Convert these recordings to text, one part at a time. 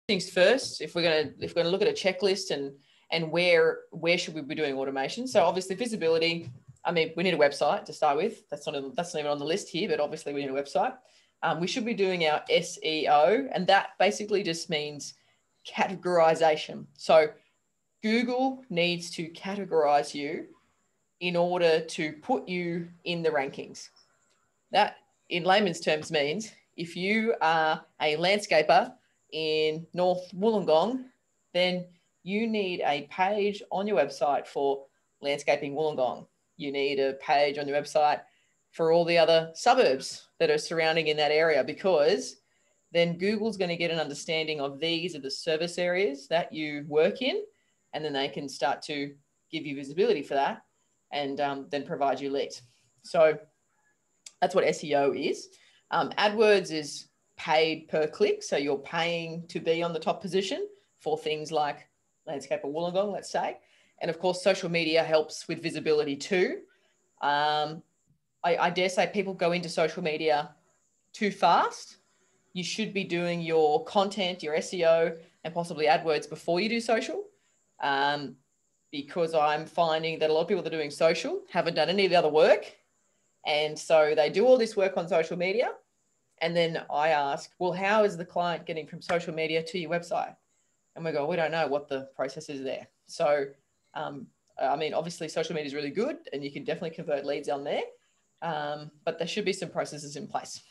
things first, if we're gonna look at a checklist and where should we be doing automation? So obviously visibility. I mean, we need a website to start with. That's not even on the list here, but obviously we need a website. We should be doing our SEO, and that basically just means categorization. So Google needs to categorize you in order to put you in the rankings. That, in layman's terms, means if you are a landscaper in North Wollongong, then you need a page on your website for landscaping Wollongong. You need a page on your website for all the other suburbs that are surrounding in that area, because then Google's going to get an understanding of these are the service areas that you work in, and then they can start to give you visibility for that and then provide you leads. So that's what SEO is. AdWords is paid per click. So you're paying to be on the top position for things like landscape or Wollongong, let's say. And of course, social media helps with visibility too. I dare say people go into social media too fast. You should be doing your content, your SEO, and possibly AdWords before you do social. Because I'm finding that a lot of people that are doing social haven't done any of the other work. And so they do all this work on social media. And then I ask, well, how is the client getting from social media to your website? And we go, we don't know what the process is there. So, I mean, obviously social media is really good and you can definitely convert leads on there. But there should be some processes in place.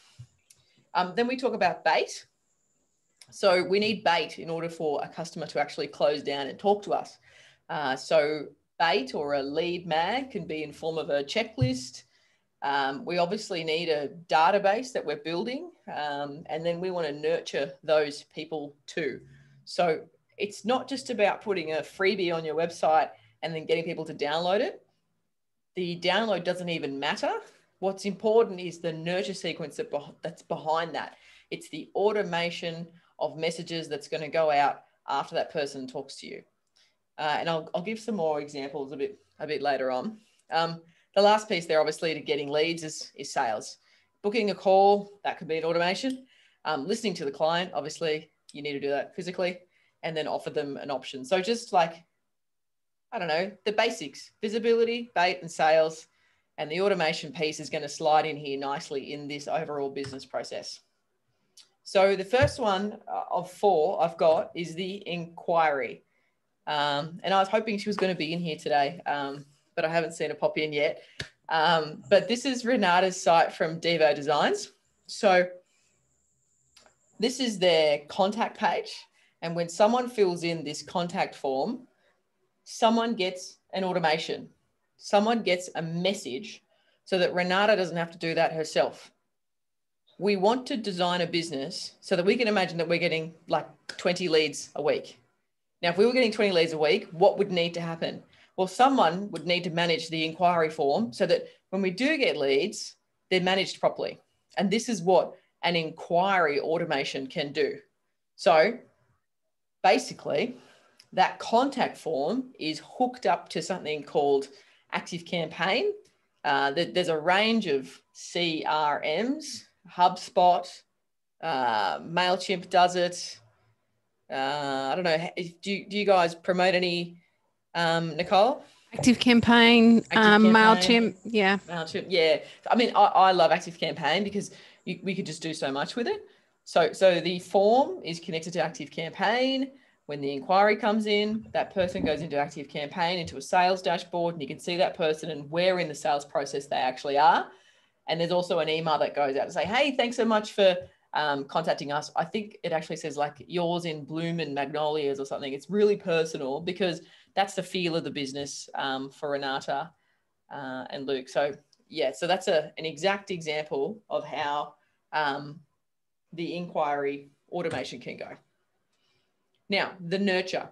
Then we talk about bait. So we need bait in order for a customer to actually close down and talk to us. So bait or a lead mag can be in form of a checklist. We obviously need a database that we're building, and then we want to nurture those people too. So it's not just about putting a freebie on your website and then getting people to download it. The download doesn't even matter. What's important is the nurture sequence that's behind that. It's the automation of messages that's going to go out after that person talks to you. And I'll give some more examples a bit later on. The last piece there, obviously, to getting leads is sales. Booking a call, that could be an automation. Listening to the client, obviously, you need to do that physically, and then offer them an option. So just like, I don't know, the basics, visibility, bait, and sales, and the automation piece is going to slide in here nicely in this overall business process. So the first one of 4 I've got is the inquiry. And I was hoping she was going to be in here today, but I haven't seen her pop in yet. But this is Renata's site from Devo Designs. So this is their contact page. And when someone fills in this contact form, someone gets an automation. Someone gets a message so that Renata doesn't have to do that herself. We want to design a business so that we can imagine that we're getting like 20 leads a week. Now, if we were getting 20 leads a week, what would need to happen? Well, someone would need to manage the inquiry form so that when we do get leads, they're managed properly. And this is what an inquiry automation can do. So basically, that contact form is hooked up to something called ActiveCampaign. There's a range of CRMs, HubSpot, MailChimp does it. I don't know. Do you guys promote any, Nicole? ActiveCampaign, MailChimp, yeah. MailChimp, yeah. I mean, I love ActiveCampaign because we could just do so much with it. So the form is connected to ActiveCampaign. When the inquiry comes in, that person goes into ActiveCampaign, into a sales dashboard, and you can see that person and where in the sales process they actually are. And there's also an email that goes out to say, hey, thanks so much for contacting us. I think it actually says like yours in bloom and magnolias or something. It's really personal because that's the feel of the business for Renata and Luke. So yeah, so that's an exact example of how the inquiry automation can go. Now, the nurture.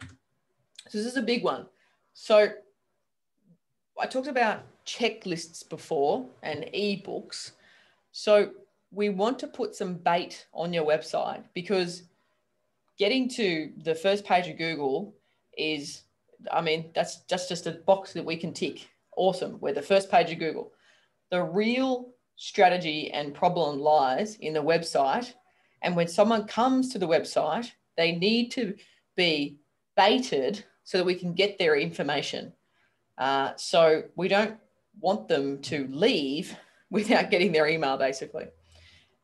So this is a big one. So I talked about checklists before and ebooks. So we want to put some bait on your website because getting to the first page of Google is, I mean, that's just a box that we can tick. Awesome. We're the first page of Google. The real strategy and problem lies in the website. And when someone comes to the website, They need to be baited so that we can get their information. So we don't want them to leave without getting their email, basically.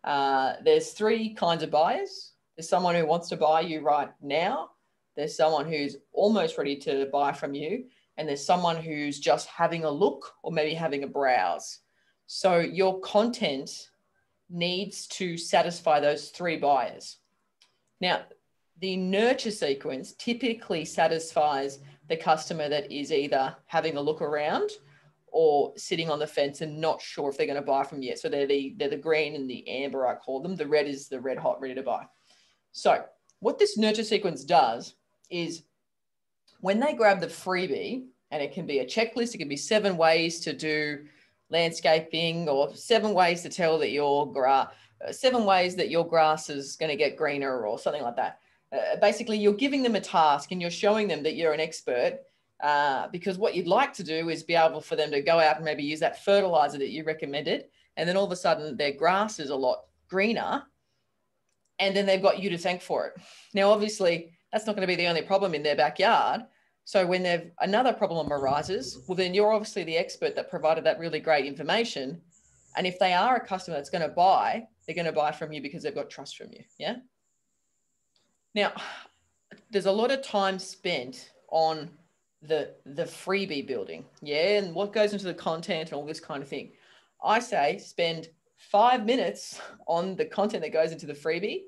There's three kinds of buyers. There's someone who wants to buy you right now. There's someone who's almost ready to buy from you. And there's someone who's just having a look or maybe having a browse. So your content needs to satisfy those three buyers. Now, the nurture sequence typically satisfies the customer that is either having a look around or sitting on the fence and not sure if they're going to buy from you yet. So they're the green and the amber, I call them. The red is the red hot, ready to buy. So what this nurture sequence does is when they grab the freebie, and it can be a checklist, it can be 7 ways to do landscaping, or 7 ways to tell that your 7 ways that your grass is going to get greener, or something like that. Basically, you're giving them a task and you're showing them that you're an expert, because what you'd like to do is be able for them to go out and maybe use that fertilizer that you recommended. And then all of a sudden their grass is a lot greener, and then they've got you to thank for it. Now, obviously, that's not going to be the only problem in their backyard. So when another problem arises, well, then you're obviously the expert that provided that really great information. And if they are a customer that's going to buy, they're going to buy from you because they've got trust from you. Yeah. Now, there's a lot of time spent on the freebie building. Yeah. And what goes into the content and all this kind of thing. I say spend 5 minutes on the content that goes into the freebie,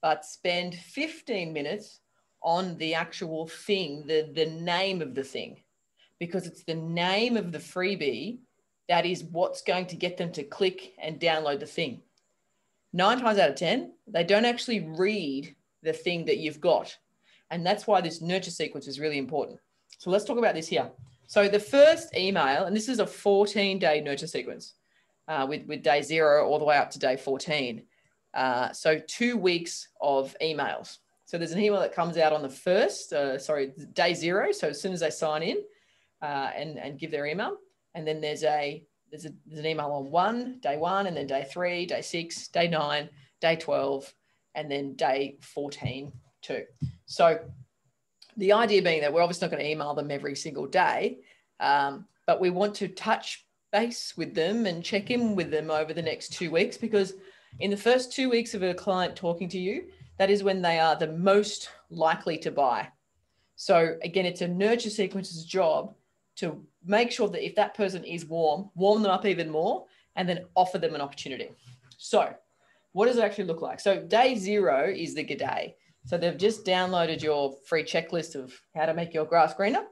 but spend 15 minutes on the actual thing, the name of the thing, because it's the name of the freebie that is what's going to get them to click and download the thing. 9 times out of 10, they don't actually read the thing that you've got. And that's why this nurture sequence is really important. So let's talk about this here. So the first email, and this is a 14-day nurture sequence with day 0 all the way up to day 14. So 2 weeks of emails. So there's an email that comes out on the first, day 0. So as soon as they sign in and give their email, and then there's an email on day 1, and then day 3, day 6, day 9, day 12, and then day 14 too. So the idea being that we're obviously not going to email them every single day, but we want to touch base with them and check in with them over the next 2 weeks, because in the first 2 weeks of a client talking to you, that is when they are the most likely to buy. So again, it's a nurture sequence's job to make sure that if that person is warm them up even more, and then offer them an opportunity. So what does it actually look like? So day 0 is the g'day. So they've just downloaded your free checklist of how to make your grass greener.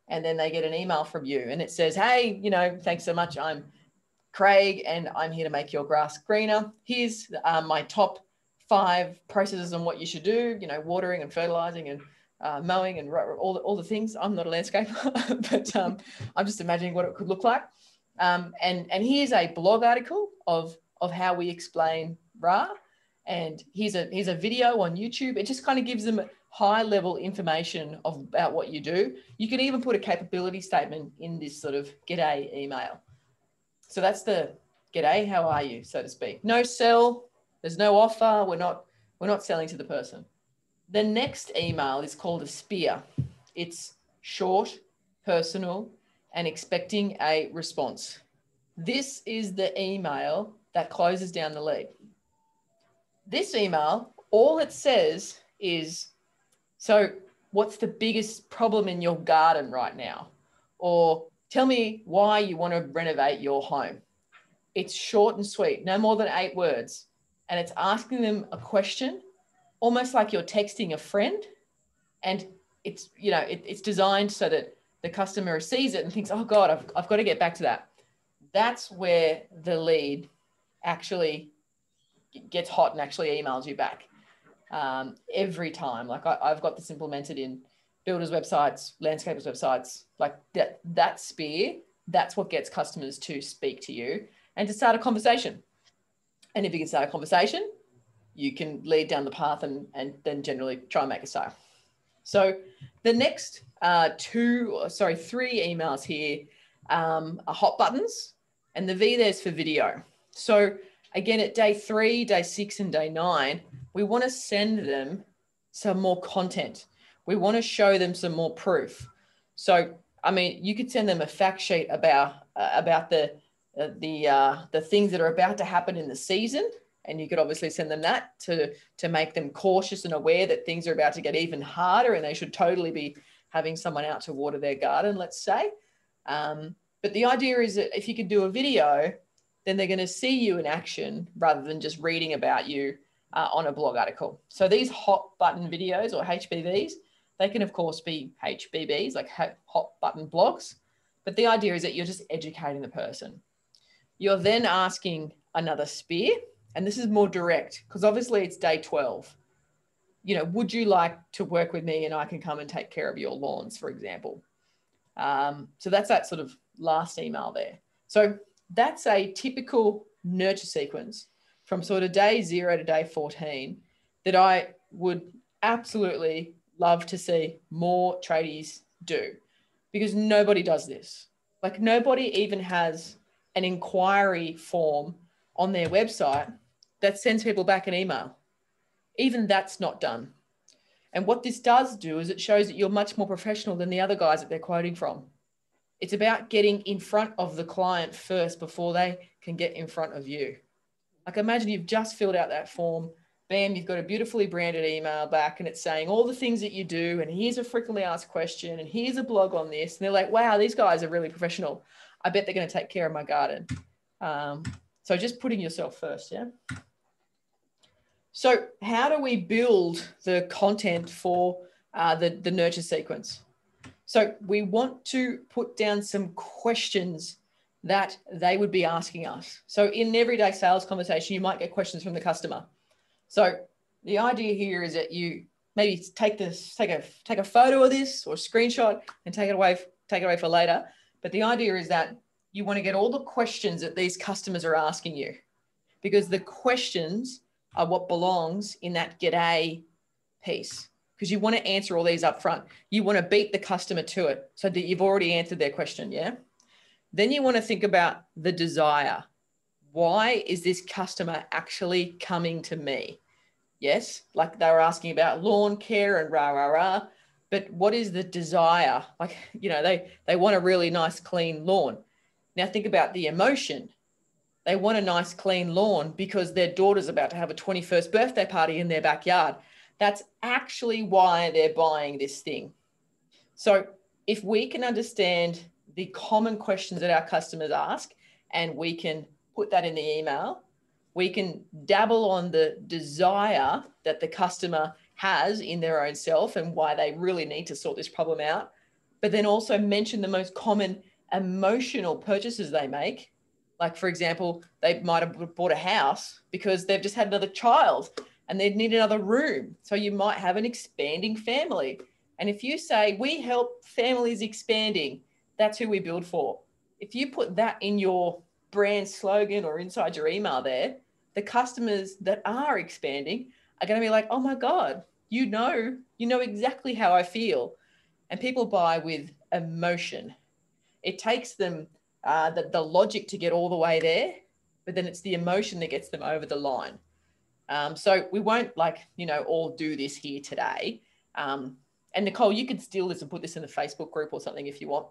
And then they get an email from you and it says, hey, thanks so much. I'm Craig and I'm here to make your grass greener. Here's my top 5 processes on what you should do, watering and fertilizing and mowing and all the things. I'm not a landscaper, but I'm just imagining what it could look like. And here's a blog article of how we explain RA. And here's a video on YouTube. It just kind of gives them high level information about what you do. You can even put a capability statement in this sort of g'day email. So that's the g'day, how are you, so to speak. No sell, there's no offer. We're not selling to the person. The next email is called a spear. It's short, personal, and expecting a response. This is the email that closes down the lead. This email, all it says is, so what's the biggest problem in your garden right now? Or tell me why you want to renovate your home. It's short and sweet, no more than 8 words. And it's asking them a question, almost like you're texting a friend. And it's, it's designed so that the customer sees it and thinks, oh God, I've got to get back to that. That's where the lead actually gets hot and actually emails you back every time. Like I've got this implemented in builders' websites, landscapers' websites, like that spear, that's what gets customers to speak to you and to start a conversation. And if you can start a conversation, you can lead down the path and then generally try and make a sale. So the next 3 emails here are hot buttons, and the V there's for video. So again, at day 3, day 6, and day 9, we want to send them some more content. We want to show them some more proof. So, I mean, you could send them a fact sheet about the things that are about to happen in the season. And you could obviously send them that to make them cautious and aware that things are about to get even harder and they should totally be having someone out to water their garden, let's say. But the idea is that if you could do a video, then they're going to see you in action rather than just reading about you on a blog article. So these hot button videos, or HBVs, they can of course be HBBs, like hot button blogs. But the idea is that you're just educating the person. You're then asking another spear, and this is more direct because obviously it's day 12. You know, would you like to work with me and I can come and take care of your lawns, for example? So that's that sort of last email there. So that's a typical nurture sequence from sort of day 0 to day 14 that I would absolutely love to see more tradies do, because nobody does this. Like, nobody even has an inquiry form on their website that sends people back an email. Even that's not done. And what this does do is it shows that you're much more professional than the other guys that they're quoting from. It's about getting in front of the client first before they can get in front of you. Like, imagine you've just filled out that form, bam, you've got a beautifully branded email back and it's saying all the things that you do, and here's a frequently asked question, and here's a blog on this. And they're like, wow, these guys are really professional. I bet they're going to take care of my garden. So just putting yourself first, yeah? So how do we build the content for the nurture sequence? So we want to put down some questions that they would be asking us. So in an everyday sales conversation, you might get questions from the customer. So the idea here is that you maybe take a photo of this or a screenshot and take it away for later. But the idea is that you want to get all the questions that these customers are asking you, because the questions are what belongs in that g'day piece, because you want to answer all these up front. You want to beat the customer to it so that you've already answered their question, yeah? Then you want to think about the desire. Why is this customer actually coming to me? Yes, like they were asking about lawn care and rah, rah, rah. But what is the desire? Like, you know, they want a really nice, clean lawn. Now think about the emotion. They want a nice, clean lawn because their daughter's about to have a 21st birthday party in their backyard. That's actually why they're buying this thing. So if we can understand the common questions that our customers ask and we can put that in the email, we can dabble on the desire that the customer has in their own self and why they really need to sort this problem out, but then also mention the most common emotional purchases they make. Like, for example, they might have bought a house because they've just had another child and they need another room. So you might have an expanding family. And if you say, we help families expanding, that's who we build for. If you put that in your brand slogan or inside your email there, the customers that are expanding are going to be like, oh my God, you know exactly how I feel. And people buy with emotion. It takes them the logic to get all the way there, but then it's the emotion that gets them over the line. So we won't all do this here today. And Nicole, you could steal this and put this in the Facebook group or something if you want.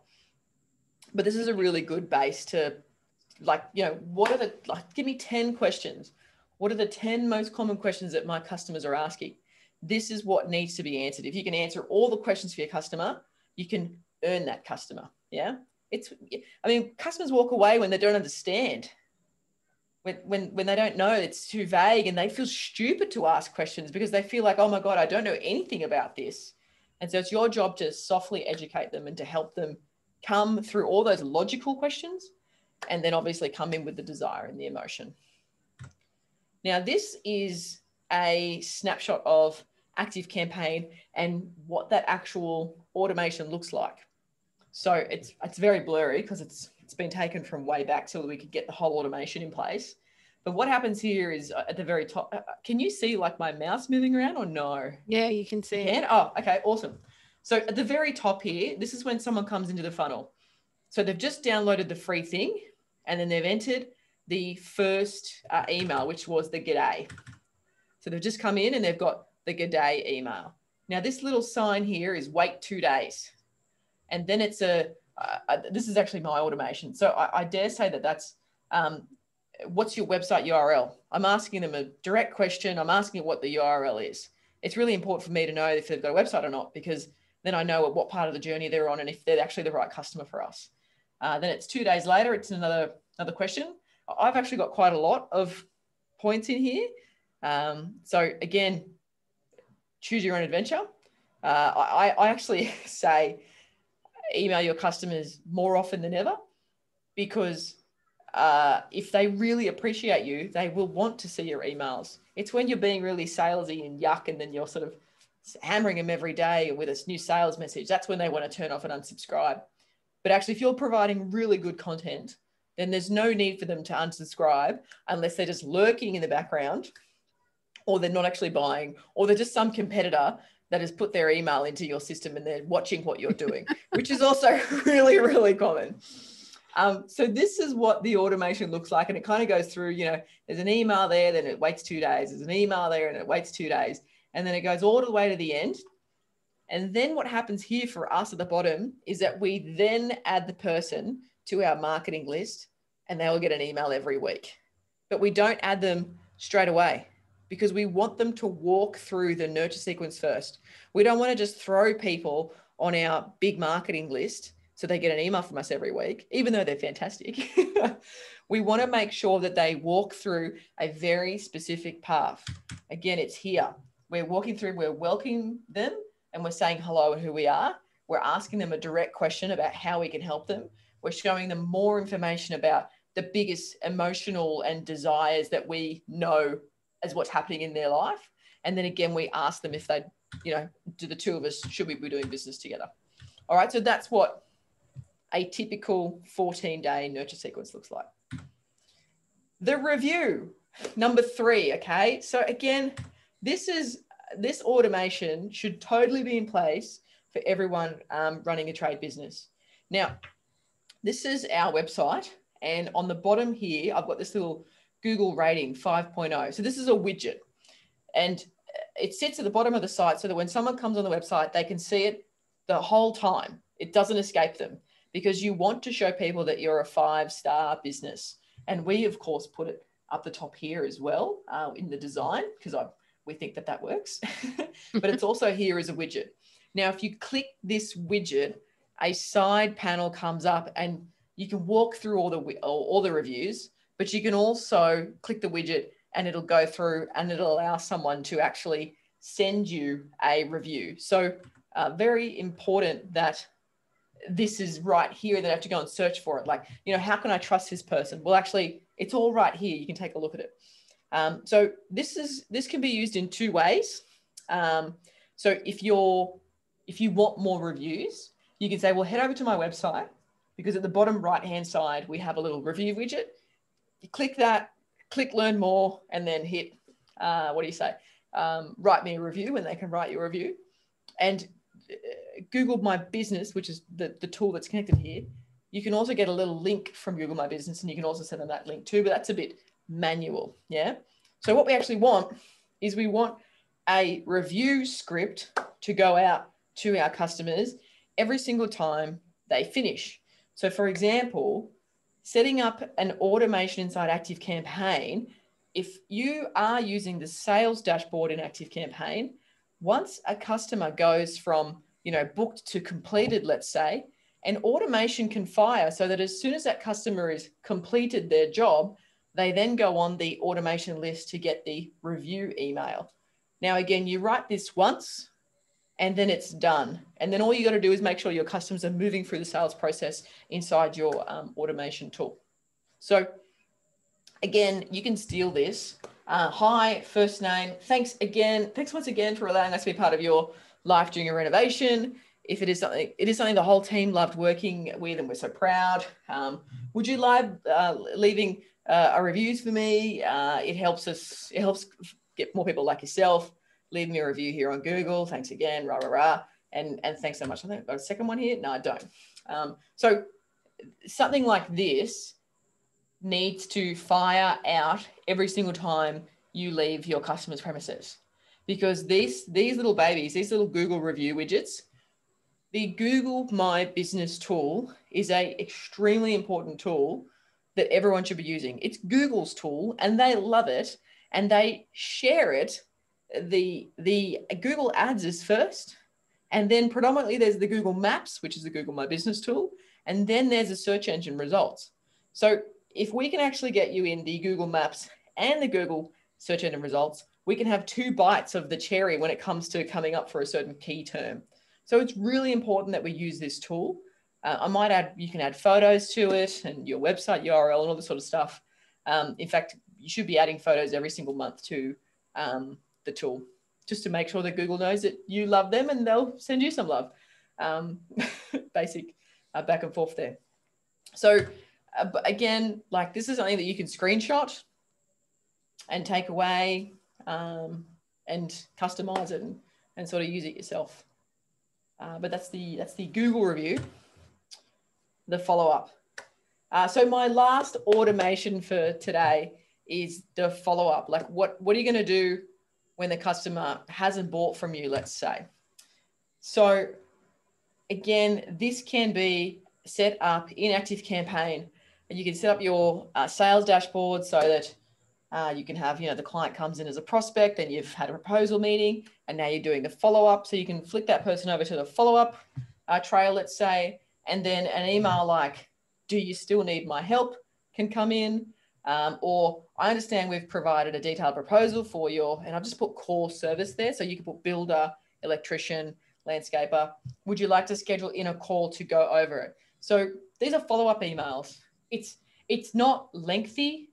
But this is a really good base to give me 10 questions. What are the 10 most common questions that my customers are asking? This is what needs to be answered. If you can answer all the questions for your customer, you can earn that customer. Yeah. Customers walk away when they don't understand. When they don't know, it's too vague and they feel stupid to ask questions because they feel like, oh my God, I don't know anything about this. And so it's your job to softly educate them and to help them come through all those logical questions and then obviously come in with the desire and the emotion. Now, this is a snapshot of ActiveCampaign and what that actual automation looks like. So it's very blurry because it's been taken from way back so that we could get the whole automation in place. But what happens here is at the very top, can you see like my mouse moving around or no? Yeah, you can see it. Oh, okay, awesome. So at the very top here, this is when someone comes into the funnel. So they've just downloaded the free thing and then they've entered the first email, which was the g'day. So they've just come in and they've got the good day email. Now, this little sign here is wait 2 days. And then it's this is actually my automation. So I dare say that that's, what's your website URL? I'm asking them a direct question. I'm asking what the URL is. It's really important for me to know if they've got a website or not, because then I know what part of the journey they're on and if they're actually the right customer for us. Then it's 2 days later, it's another question. I've actually got quite a lot of points in here. So again, choose your own adventure. I actually say email your customers more often than ever, because if they really appreciate you, they will want to see your emails. It's when you're being really salesy and yuck, and then you're sort of hammering them every day with a new sales message, that's when they want to turn off and unsubscribe. But actually, if you're providing really good content, then there's no need for them to unsubscribe unless they're just lurking in the background, or they're not actually buying, or they're just some competitor that has put their email into your system and they're watching what you're doing, which is also really, really common. So this is what the automation looks like. And it kind of goes through, there's an email there, then it waits 2 days. There's an email there and it waits 2 days. And then it goes all the way to the end. And then what happens here for us at the bottom is that we then add the person to our marketing list, and they will get an email every week. But we don't add them straight away, because we want them to walk through the nurture sequence first. We don't want to just throw people on our big marketing list so they get an email from us every week, even though they're fantastic. We want to make sure that they walk through a very specific path. Again, it's here. We're walking through, we're welcoming them, and we're saying hello and who we are. We're asking them a direct question about how we can help them. We're showing them more information about the biggest emotional and desires that we know as what's happening in their life. And then again, we ask them if they, do the two of us, should we be doing business together? All right. So that's what a typical 14-day nurture sequence looks like. The review, number 3. Okay. So again, this automation should totally be in place for everyone running a trade business. Now, this is our website. And on the bottom here, I've got this little Google rating 5.0. So this is a widget, and it sits at the bottom of the site so that when someone comes on the website, they can see it the whole time. It doesn't escape them, because you want to show people that you're a 5-star business. And we, of course, put it up the top here as well in the design, because we think that works. But it's also here as a widget. Now, if you click this widget, a side panel comes up and you can walk through all the reviews, but you can also click the widget and it'll go through and it'll allow someone to actually send you a review. So very important that this is right here, and they have to go and search for it. Like, how can I trust this person? Well, actually, it's all right here. You can take a look at it. So this can be used in 2 ways. So if you want more reviews, you can say, well, head over to my website, because at the bottom right-hand side, we have a little review widget. You click that, click learn more, and then hit, write me a review, and they can write you a review. And Google My Business, which is the tool that's connected here, you can also get a little link from Google My Business, and you can also send them that link too, but that's a bit manual, yeah? So what we actually want is we want a review script to go out to our customers every single time they finish. So for example, setting up an automation inside ActiveCampaign, if you are using the sales dashboard in ActiveCampaign, once a customer goes from, booked to completed, let's say, an automation can fire so that as soon as that customer has completed their job, they then go on the automation list to get the review email. Now, again, you write this once, and then it's done. And then all you got to do is make sure your customers are moving through the sales process inside your automation tool. So again, you can steal this. Hi, first name. Thanks once again for allowing us to be part of your life during a renovation. If it is something the whole team loved working with, and we're so proud. Would you like leaving a reviews for me? It helps get more people like yourself. Leave me a review here on Google. Thanks again, rah, rah, rah. And thanks so much. I think I've got a second one here. No, I don't. So something like this needs to fire out every single time you leave your customer's premises. because these little babies, these little Google review widgets, the Google My Business tool is a extremely important tool that everyone should be using. It's Google's tool and they love it and they share it. The Google Ads is first, and then predominantly there's the Google Maps, which is the Google My Business tool, and then there's the search engine results. So if we can actually get you in the Google Maps and the Google search engine results, we can have 2 bites of the cherry when it comes to coming up for a certain key term. So it's really important that we use this tool. I might add, you can add photos to it and your website URL and all this sort of stuff. In fact, you should be adding photos every single month to the tool, just to make sure that Google knows that you love them and they'll send you some love. Basic back and forth there. So again, like this is something that you can screenshot and take away and customize it and sort of use it yourself. But that's the Google review, the follow-up. So my last automation for today is the follow-up. Like what are you going to do when the customer hasn't bought from you, let's say? So again, this can be set up in ActiveCampaign, and you can set up your sales dashboard so that you can have, the client comes in as a prospect and you've had a proposal meeting and now you're doing the follow-up. So you can flick that person over to the follow-up trail, let's say, and then an email like, do you still need my help can come in. Or I understand we've provided a detailed proposal for your, and I've just put core service there. So you can put builder, electrician, landscaper. Would you like to schedule in a call to go over it? So these are follow-up emails. It's not lengthy.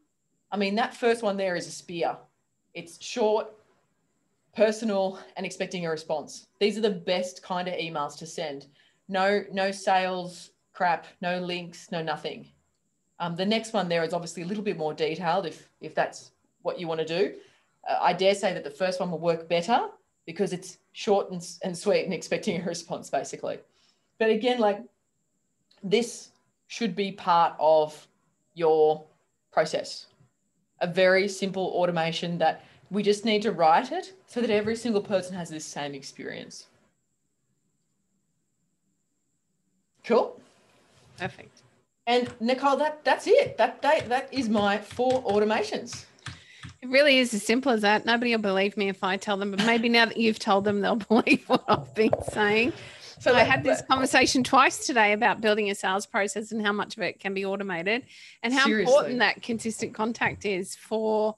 I mean, that first one there is a spear. It's short, personal, and expecting a response. These are the best kind of emails to send. No sales crap, no links, no nothing. The next one there is obviously a little bit more detailed if that's what you want to do. I dare say that the first one will work better because it's short and sweet and expecting a response, basically. But again, like this should be part of your process. A very simple automation that we just need to write it so that every single person has this same experience. Cool. Perfect. And Nicole, that's it. That is my 4 automations. It really is as simple as that. Nobody will believe me if I tell them, but maybe now that you've told them, they'll believe what I've been saying. So I had this conversation twice today about building a sales process and how much of it can be automated and how important that consistent contact is for,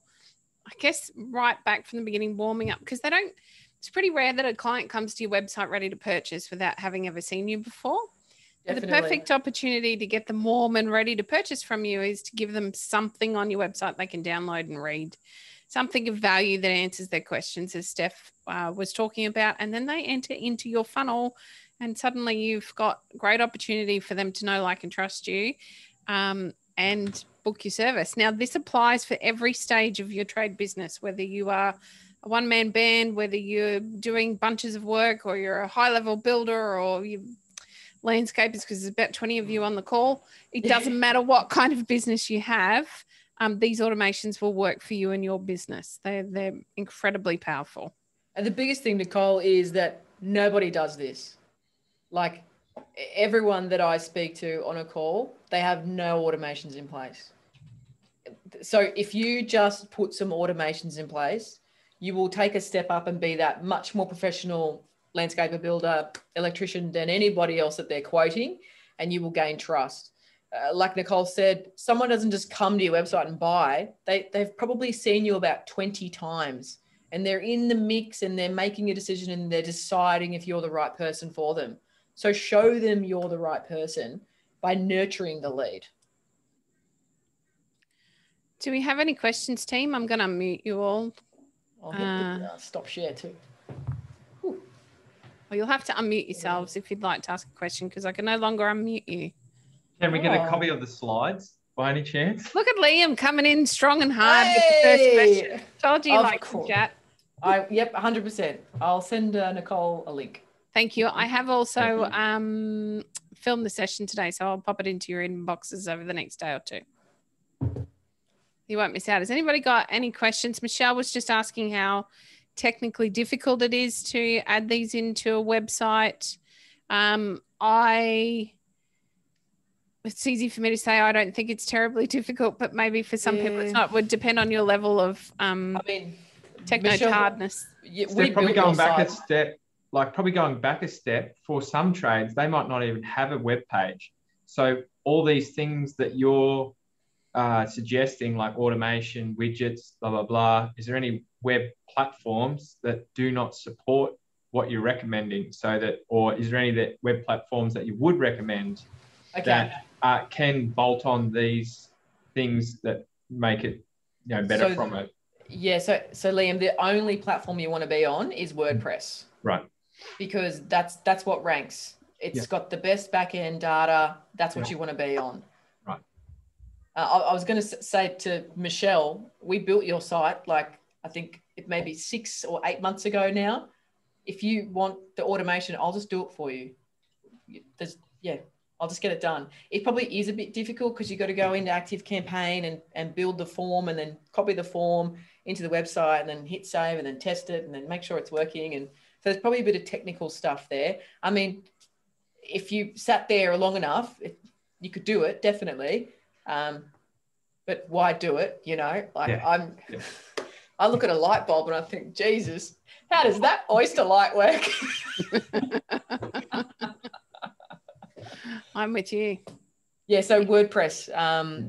I guess, right back from the beginning, warming up, because it's pretty rare that a client comes to your website ready to purchase without having ever seen you before. The perfect opportunity to get them warm and ready to purchase from you is to give them something on your website they can download and read, something of value that answers their questions, as Steph was talking about, and then they enter into your funnel and suddenly you've got great opportunity for them to know, like, and trust you and book your service. Now, this applies for every stage of your trade business, whether you are a one-man band, whether you're doing bunches of work or you're a high-level builder or you landscapers, because there's about 20 of you on the call. It doesn't matter what kind of business you have. These automations will work for you and your business. They're incredibly powerful. And the biggest thing, Nicole, is that nobody does this. Like everyone that I speak to on a call, they have no automations in place. So if you just put some automations in place, you will take a step up and be that much more professional landscaper, builder, electrician than anybody else that they're quoting, and you will gain trust. Like Nicole said, someone doesn't just come to your website and buy. They've probably seen you about 20 times and they're in the mix and they're making a decision and they're deciding if you're the right person for them. So show them you're the right person by nurturing the lead. Do we have any questions, team? I'm going to unmute you all. I'll hit the stop share too. Well, you'll have to unmute yourselves if you'd like to ask a question, because I can no longer unmute you. Can we get a copy of the slides by any chance? Look at Liam coming in strong and hard with the first question. Told you like to chat. Yep, 100%. I'll send Nicole a link. Thank you. I have also filmed the session today, so I'll pop it into your inboxes over the next day or two. You won't miss out. Has anybody got any questions? Michelle was just asking how technically difficult it is to add these into a website. It's easy for me to say I don't think it's terribly difficult, but maybe for some people it's not. It would depend on your level of techno-tardness. They're probably going back a step, for some trades, they might not even have a web page. So all these things that you're suggesting, like automation, widgets, blah, blah, blah, is there any web platforms that do not support what you're recommending? Or is there any web platforms that you would recommend that can bolt on these things that make it better from it? Yeah, so Liam, the only platform you want to be on is WordPress. Right. Because that's what ranks. It's got the best back-end data. That's what you want to be on. Right. I was going to say to Michelle, we built your site, like, I think it may be 6 or 8 months ago now. If you want the automation, I'll just do it for you. I'll just get it done. It probably is a bit difficult because you've got to go into Active Campaign and build the form and then copy the form into the website and then hit save and then test it and then make sure it's working. And so there's probably a bit of technical stuff there. I mean, if you sat there long enough, you could do it, definitely. But why do it? I look at a light bulb and I think, Jesus, how does that oyster light work? I'm with you. Yeah, so WordPress,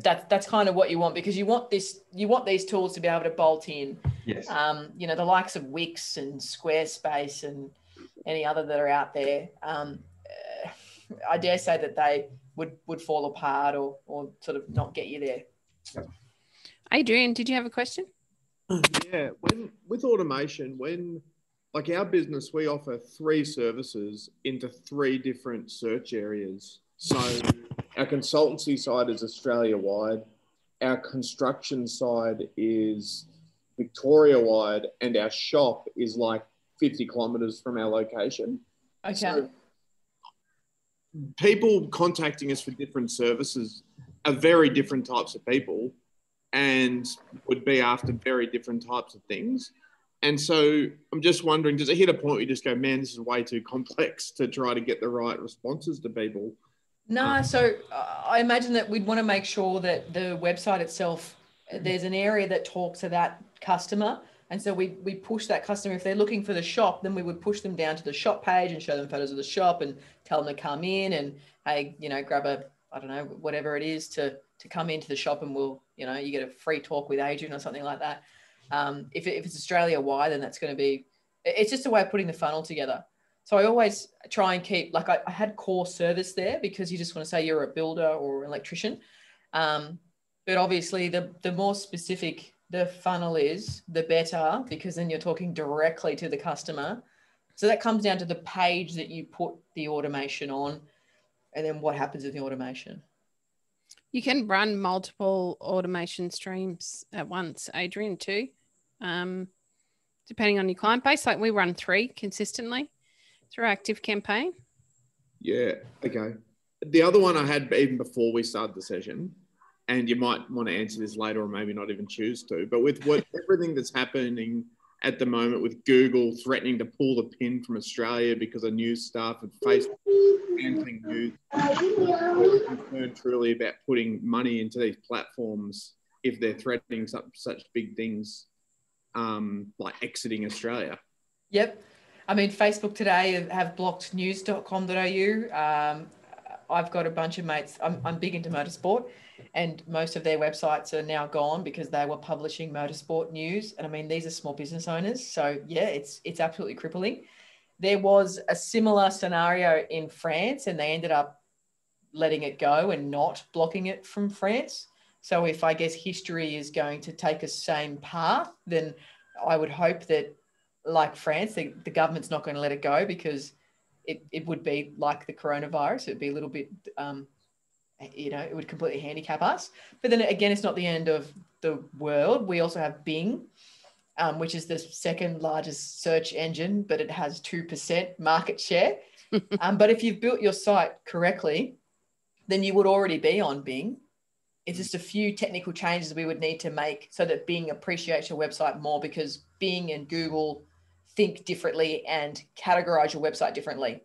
that's kind of what you want, because you want these tools to be able to bolt in. Yes. The likes of Wix and Squarespace and any other that are out there. I dare say that they would fall apart or sort of not get you there. Adrian, did you have a question? Yeah, with automation, like our business, we offer 3 services into 3 different search areas. So our consultancy side is Australia-wide, our construction side is Victoria-wide, and our shop is like 50 kilometres from our location. Okay. So people contacting us for different services are very different types of people and would be after very different types of things. And so I'm just wondering, does it hit a point where you just go, man, this is way too complex to try to get the right responses to people? No, so I imagine that we'd want to make sure that the website itself, there's an area that talks to that customer. And so we push that customer. If they're looking for the shop, then we would push them down to the shop page and show them photos of the shop and tell them to come in and, hey, grab whatever it is to come into the shop, and we'll, you get a free talk with Adrian or something like that. If it's Australia-wide, then that's going to be, it's just a way of putting the funnel together. So I always try and keep, like I had core service there because you just want to say you're a builder or an electrician. But obviously the more specific the funnel is, the better, because then you're talking directly to the customer. So that comes down to the page that you put the automation on and then what happens with the automation. You can run multiple automation streams at once, Adrian, too, depending on your client base. Like we run 3 consistently through Active Campaign. Yeah, okay. The other one I had even before we started the session, and you might want to answer this later or maybe not even choose to, but with everything that's happening at the moment with Google threatening to pull the pin from Australia because of news stuff and Facebook cancelling news, I'm concerned truly about putting money into these platforms if they're threatening such big things like exiting Australia. Yep. I mean, Facebook today have blocked news.com.au. I've got a bunch of mates. I'm big into motorsport, and most of their websites are now gone because they were publishing motorsport news. And I mean, these are small business owners. So yeah, it's absolutely crippling. There was a similar scenario in France, and they ended up letting it go and not blocking it from France. So if I guess history is going to take a same path, then I would hope that, like France, the government's not going to let it go, because it would be like the coronavirus. It would be a little bit, it would completely handicap us. But then again, it's not the end of the world. We also have Bing, which is the second largest search engine, but it has 2% market share. But if you've built your site correctly, then you would already be on Bing. It's just a few technical changes we would need to make so that Bing appreciates your website more, because Bing and Google think differently and categorize your website differently.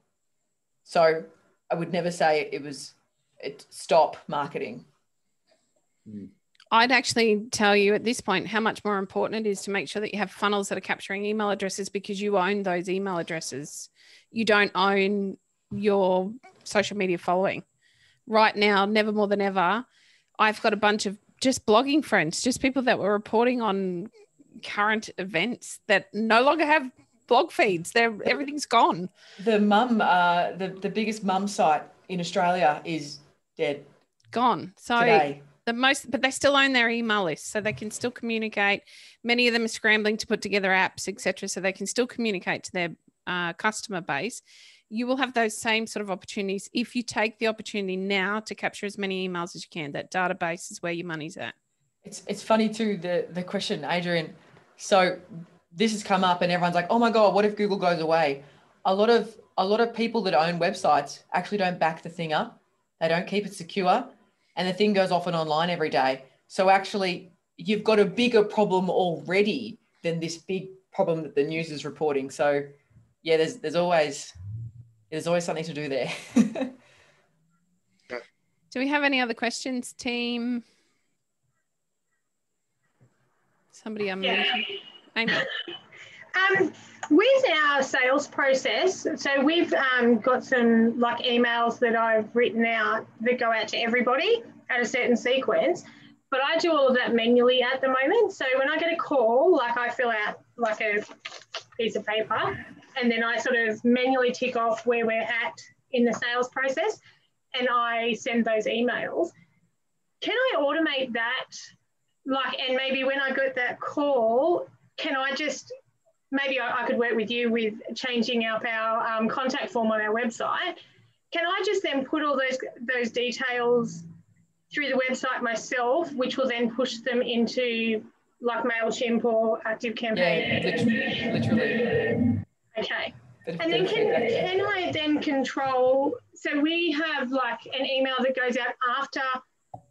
So I would never say stop marketing. I'd actually tell you at this point how much more important it is to make sure that you have funnels that are capturing email addresses, because you own those email addresses. You don't own your social media following. Right now, never more than ever, I've got a bunch of just blogging friends, just people that were reporting on current events that no longer have blog feeds. Everything's gone. The the biggest mum site in Australia is dead. Gone. So today. But they still own their email list, so they can still communicate. Many of them are scrambling to put together apps, etc., so they can still communicate to their customer base. You will have those same sort of opportunities if you take the opportunity now to capture as many emails as you can. That database is where your money's at. It's funny too, the question, Adrian. So this has come up and everyone's like, oh my God, what if Google goes away? A lot of people that own websites actually don't back the thing up. They don't keep it secure. And the thing goes off and online every day. So actually, you've got a bigger problem already than this big problem that the news is reporting. So, yeah, there's always something to do there. Do we have any other questions, team? Somebody unmuted. Amy. With our sales process, so we've got some like emails that I've written out that go out to everybody at a certain sequence, but I do all of that manually at the moment. So when I get a call, like I fill out like a piece of paper and then I sort of manually tick off where we're at in the sales process and I send those emails. Can I automate that? Like, and maybe when I get that call, can I just, maybe I could work with you with changing up our contact form on our website. Can I just then put all those details through the website myself, which will then push them into like MailChimp or ActiveCampaign? Yeah, literally. Okay. And then can I then control, so we have like an email that goes out after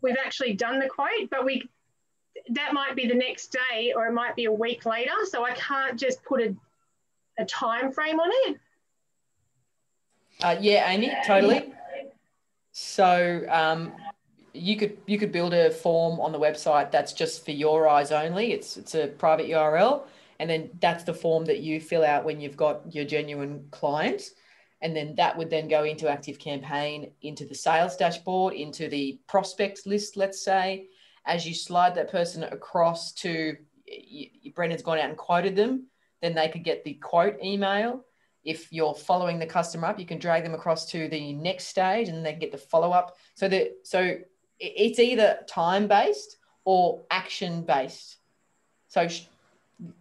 we've actually done the quote, but that might be the next day or it might be a week later. So I can't just put a time frame on it. Yeah, Amy, totally. So you could build a form on the website that's just for your eyes only. It's a private URL. And then that's the form that you fill out when you've got your genuine client. And then that would then go into ActiveCampaign, into the sales dashboard, into the prospect list, let's say. As you slide that person across to, Brendan's gone out and quoted them, then they could get the quote email. If you're following the customer up, you can drag them across to the next stage and they get the follow-up. So it's either time-based or action-based. So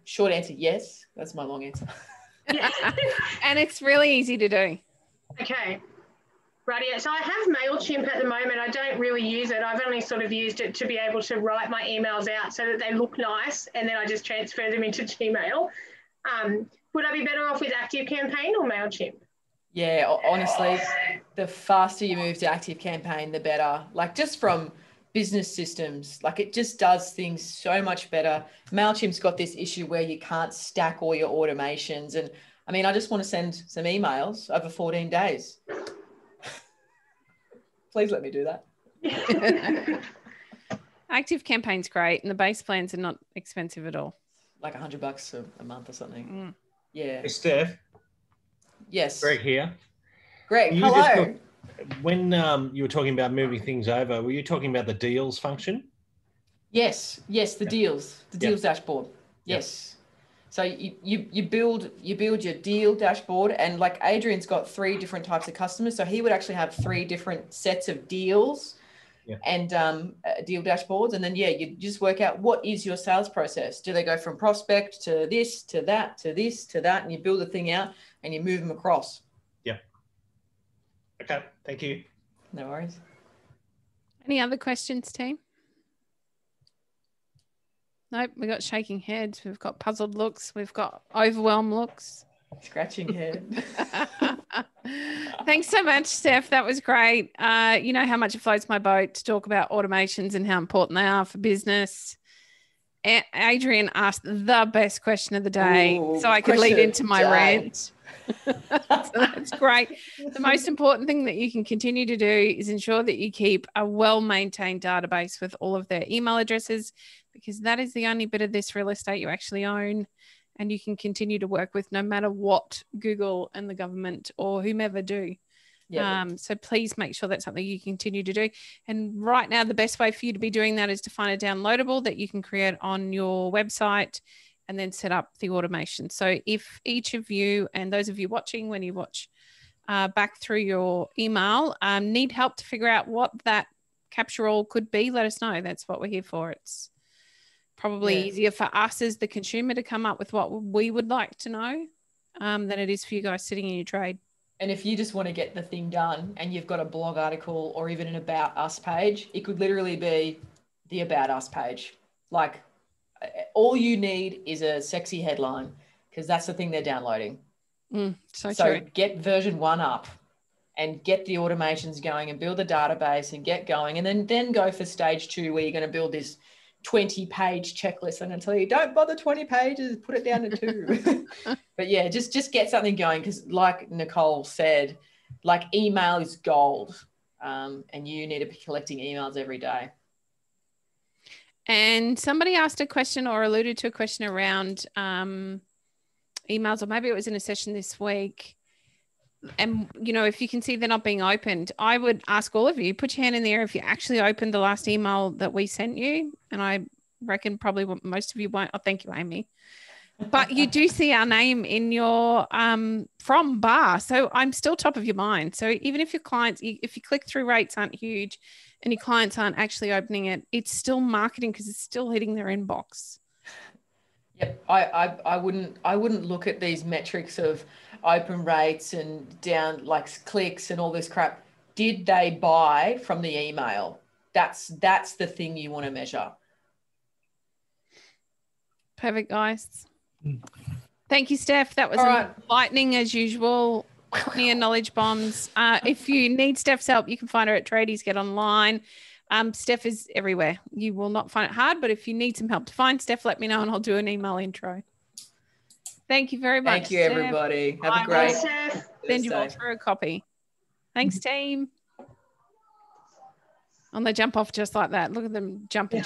short answer, yes. That's my long answer. And it's really easy to do. Okay. Right, yeah. So I have MailChimp at the moment. I don't really use it. I've only sort of used it to be able to write my emails out so that they look nice and then I just transfer them into Gmail. Would I be better off with ActiveCampaign or MailChimp? Yeah, honestly, the faster you move to ActiveCampaign, the better. Like just from business systems, like it just does things so much better. MailChimp's got this issue where you can't stack all your automations. And I mean, I just want to send some emails over 14 days. Please let me do that. ActiveCampaign's great and the base plans are not expensive at all. Like $100 a month or something. Yeah. Hey, Steph. Yes. Greg here. Greg, hello. When you were talking about moving things over, were you talking about the deals function? Yes, the deals, dashboard. Yes. Yep. So you build your deal dashboard, and like Adrian's got 3 different types of customers, so he would actually have 3 different sets of deals and deal dashboards, and then you just work out what is your sales process. Do they go from prospect to this to that to this to that, and you build the thing out and you move them across. Yeah. Okay. Thank you. No worries. Any other questions, team? Nope, we've got shaking heads. We've got puzzled looks. We've got overwhelmed looks. Scratching head. Thanks so much, Steph. That was great. You know how much it floats my boat to talk about automations and how important they are for business. Adrian asked the best question of the day. Ooh, so I could lead into my rant. So that's great. The most important thing that you can continue to do is ensure that you keep a well-maintained database with all of their email addresses, because that is the only bit of this real estate you actually own and you can continue to work with no matter what Google and the government or whomever do. Yep. So please make sure that's something you continue to do. And right now, the best way for you to be doing that is to find a downloadable that you can create on your website and then set up the automation. So if each of you and those of you watching, when you watch back through your email, need help to figure out what that capture all could be, let us know. That's what we're here for. It's probably easier for us as the consumer to come up with what we would like to know than it is for you guys sitting in your trade. And if you just want to get the thing done and you've got a blog article or even an About Us page, it could literally be the About Us page. Like, all you need is a sexy headline, because that's the thing they're downloading. So true. Get version 1 up and get the automations going and build a database and get going. And then go for stage 2, where you're going to build this 20-page checklist. And until you don't bother 20 pages, put it down to 2. But yeah, just get something going, because like Nicole said, like, email is gold, and you need to be collecting emails every day. And somebody asked a question or alluded to a question around emails, or maybe it was in a session this week. And, you know, if you can see they're not being opened, I would ask all of you, put your hand in the air if you actually opened the last email that we sent you. And I reckon probably most of you won't. Oh, thank you, Amy. But you do see our name in your from bar. So I'm still top of your mind. So even if your clients, if your click-through rates aren't huge and your clients aren't actually opening it, it's still marketing, because it's still hitting their inbox. Yep. I wouldn't look at these metrics of open rates and down, like, clicks and all this crap. Did they buy from the email? That's the thing you want to measure. Perfect, guys. Thank you, Steph. That was lightning as usual. Plenty of knowledge bombs. If you need Steph's help, you can find her at Tradies Get Online. Steph is everywhere. You will not find it hard, but if you need some help to find Steph, let me know and I'll do an email intro. Thank you very much. Thank you, Steph. Everybody. Have a great day. Send you all through a copy. Thanks, team. And they jump off just like that. Look at them jumping.